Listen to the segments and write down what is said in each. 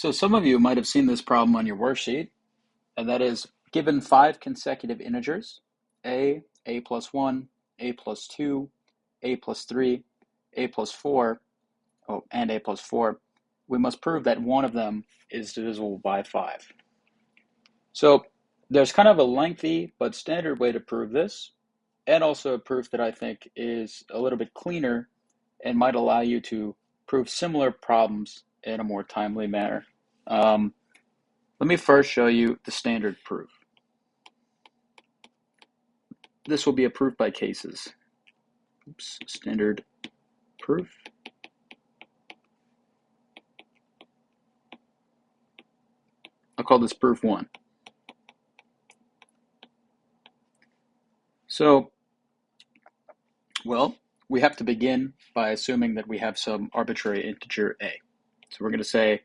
So some of you might have seen this problem on your worksheet, and that is given 5 consecutive integers, a plus 1, a plus 2, a plus 3, a plus 4, and a plus 4, we must prove that one of them is divisible by 5. So there's kind of a lengthy but standard way to prove this, and also a proof that I think is a little bit cleaner and might allow you to prove similar problems in a more timely manner. Let me first show you the standard proof. This will be a proof by cases. Oops, standard proof. I'll call this proof 1. So, well, we have to begin by assuming that we have some arbitrary integer a. So we're going to say,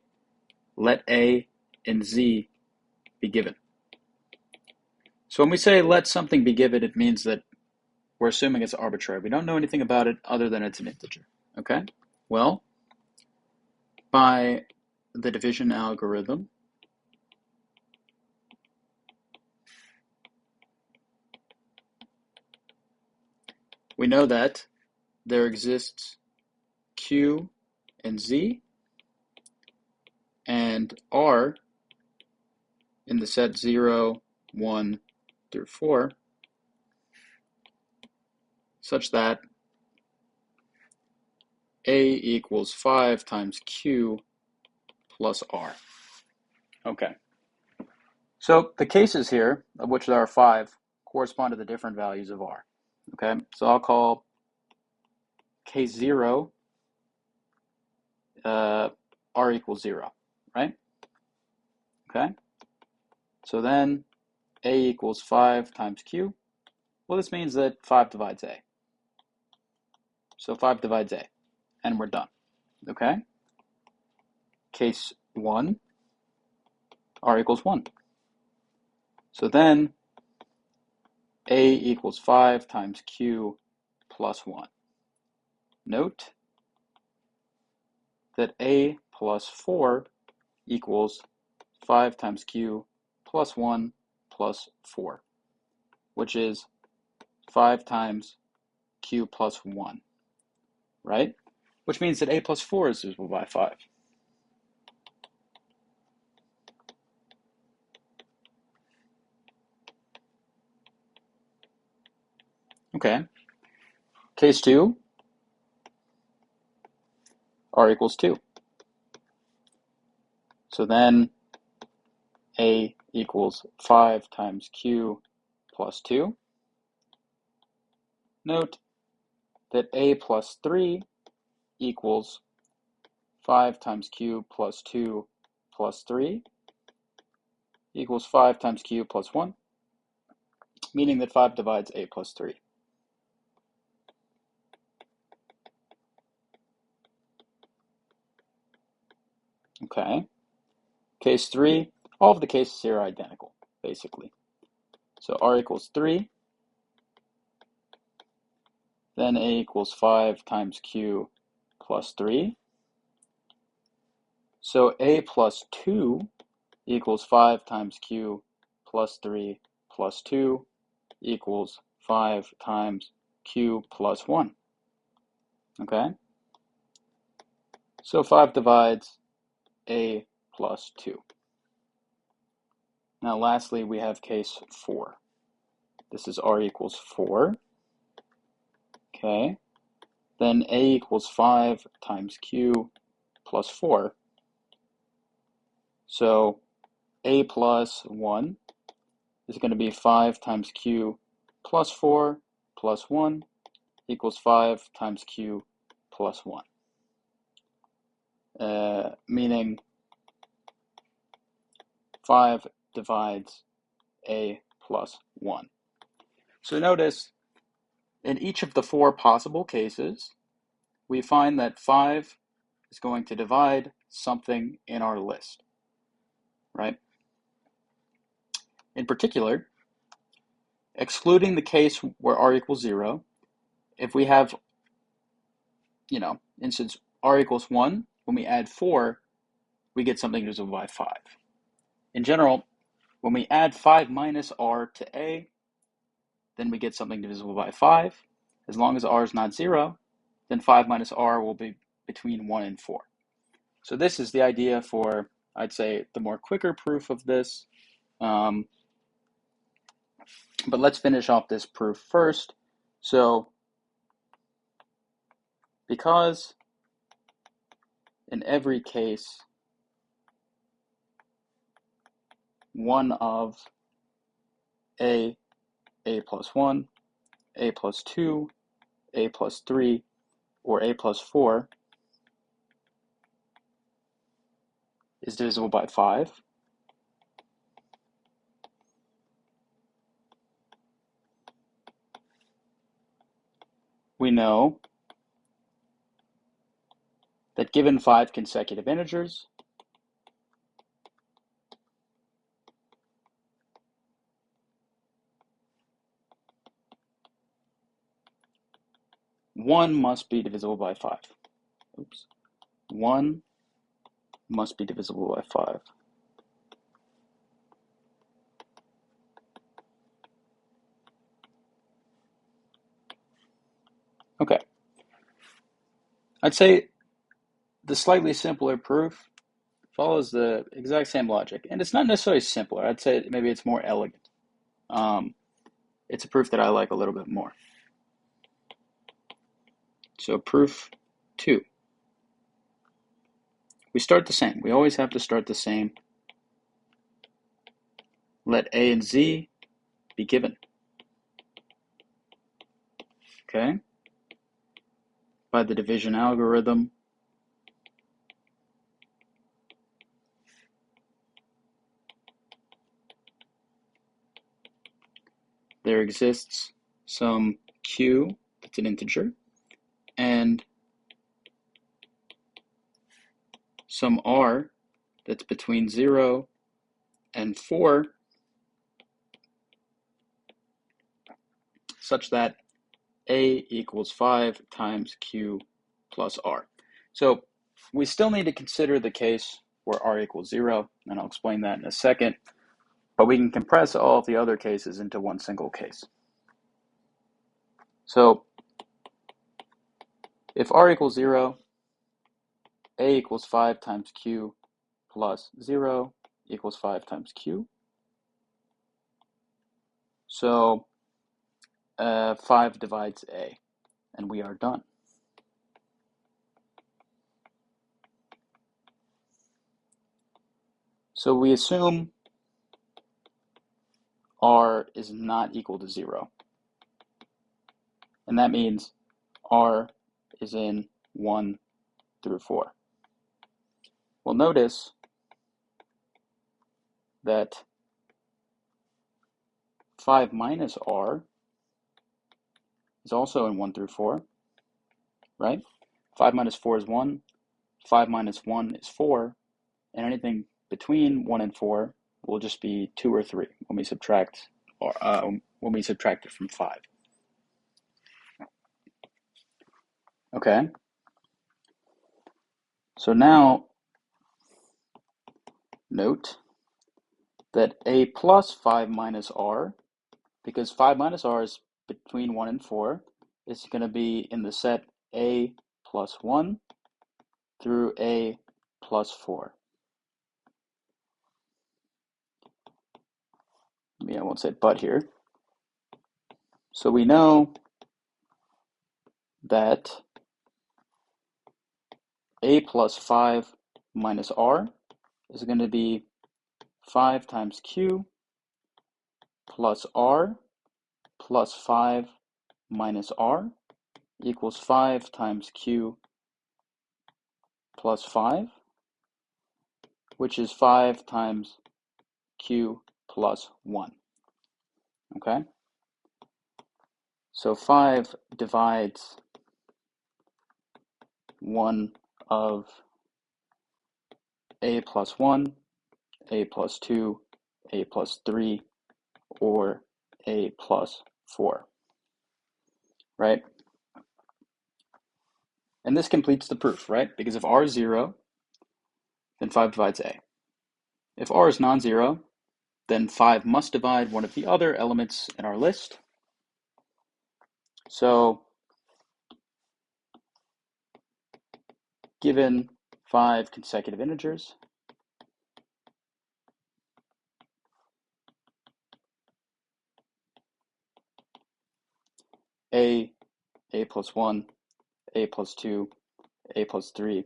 let a and z be given. So when we say let something be given, it means that we're assuming it's arbitrary. We don't know anything about it other than it's an integer. Okay? Well, by the division algorithm, we know that there exists q and z and r in the set 0, 1 through 4, such that a equals 5 times q plus r. Okay. So the cases here, of which there are 5, correspond to the different values of r. Okay, so I'll call case 0 r equals 0, right? Okay, so then a equals 5 times q. Well, this means that 5 divides a. So 5 divides a, and we're done. Okay, case 1, r equals 1. So then a equals 5 times q plus 1. Note that a plus 4 equals 5 times q plus 1 plus 4, which is 5 times q plus 1, right? Which means that a plus 4 is divisible by 5. Okay, case 2, r equals 2. So then a equals 5 times q plus 2. Note that a plus 3 equals 5 times q plus 2 plus 3 equals 5 times q plus 1, meaning that 5 divides a plus 3. Okay, case 3, all of the cases here are identical, basically. So r equals 3, then a equals 5 times q plus 3. So a plus 2 equals 5 times q plus 3 plus 2 equals 5 times q plus 1. Okay? So 5 divides a plus 2. Now lastly, we have case 4. This is r equals 4. Okay? Then a equals 5 times q plus 4. So a plus 1 is going to be 5 times q plus 4 plus 1 equals 5 times q plus 1. Meaning 5 divides a plus 1. So notice, in each of the 4 possible cases, we find that 5 is going to divide something in our list, right? In particular, excluding the case where r equals 0, if we have, instance r equals 1, when we add 4, we get something divisible by 5. In general, when we add 5 minus r to a, then we get something divisible by 5. As long as r is not 0, then 5 minus r will be between 1 and 4. So this is the idea for, I'd say, the more quicker proof of this. But let's finish off this proof first. So because in every case, one of a plus 1, a plus 2, a plus 3, or a plus 4 is divisible by 5, we know that given 5 consecutive integers, one must be divisible by 5. Oops. 1 must be divisible by 5. Okay. I'd say the slightly simpler proof follows the exact same logic. And it's not necessarily simpler. I'd say maybe it's more elegant. It's a proof that I like a little bit more. So proof 2. We start the same. We always have to start the same. Let a and z be given. Okay? By the division algorithm, there exists some q that's an integer and some r that's between 0 and 4 such that a equals 5 times q plus r. So we still need to consider the case where r equals 0, and I'll explain that in a second, but we can compress all of the other cases into one single case. So if r equals 0, a equals 5 times q plus 0 equals 5 times q. So 5 divides a, and we are done. So we assume r is not equal to 0. And that means r is in 1 through 4. Well, notice that 5 minus r is also in 1 through 4, right? 5 minus 4 is 1, 5 minus 1 is 4, and anything between 1 and 4 will just be 2 or 3 when we subtract it from 5. Okay, so now note that a plus 5 minus r, because 5 minus r is between 1 and 4, is going to be in the set a plus 1 through a plus 4. I won't say but here. So we know that a plus 5 minus r is going to be 5 times q plus r plus 5 minus r equals 5 times q plus 5, which is 5 times q plus 1. Okay? So 5 divides 1 of a plus 1, a plus 2, a plus 3, or a plus 4, right? And this completes the proof, right? Because if r is 0, then then 5 divides A. If R is non-zero, then 5 must divide one of the other elements in our list. So given 5 consecutive integers, A plus 1, A plus 2, A plus 3,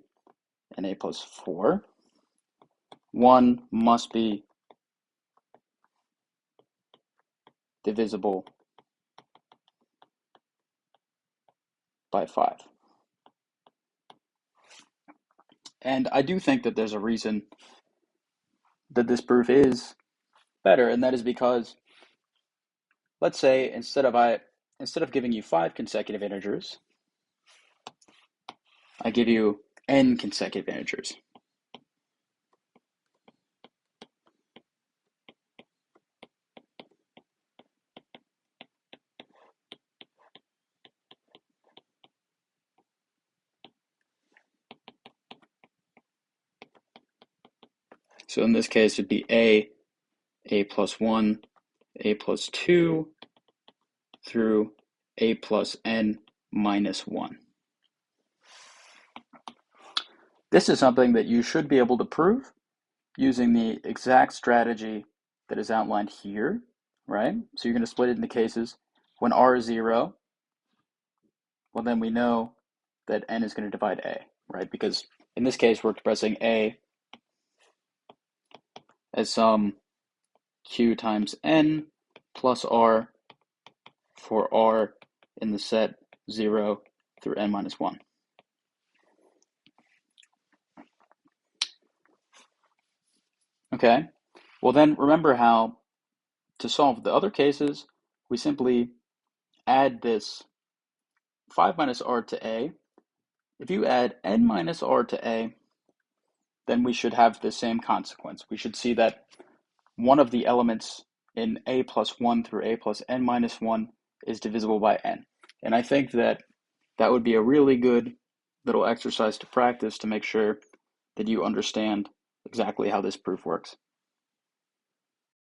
and A plus 4, 1 must be divisible by 5. And I do think that there's a reason that this proof is better, and that is because, let's say, instead of giving you 5 consecutive integers, I give you n consecutive integers. So in this case, it'd be A plus 1, A plus 2, through A plus n minus 1. This is something that you should be able to prove using the exact strategy that is outlined here, right? So you're going to split it into cases. When R is 0, well, then we know that n is going to divide A, right? Because in this case, we're expressing A as some q times n plus R for R in the set 0 through n minus 1. Okay, well then remember how to solve the other cases, we simply add this 5 minus R to A. If you add n minus R to A, then we should have the same consequence. We should see that one of the elements in A plus 1 through A plus n minus 1 is divisible by n. And I think that that would be a really good little exercise to practice to make sure that you understand exactly how this proof works.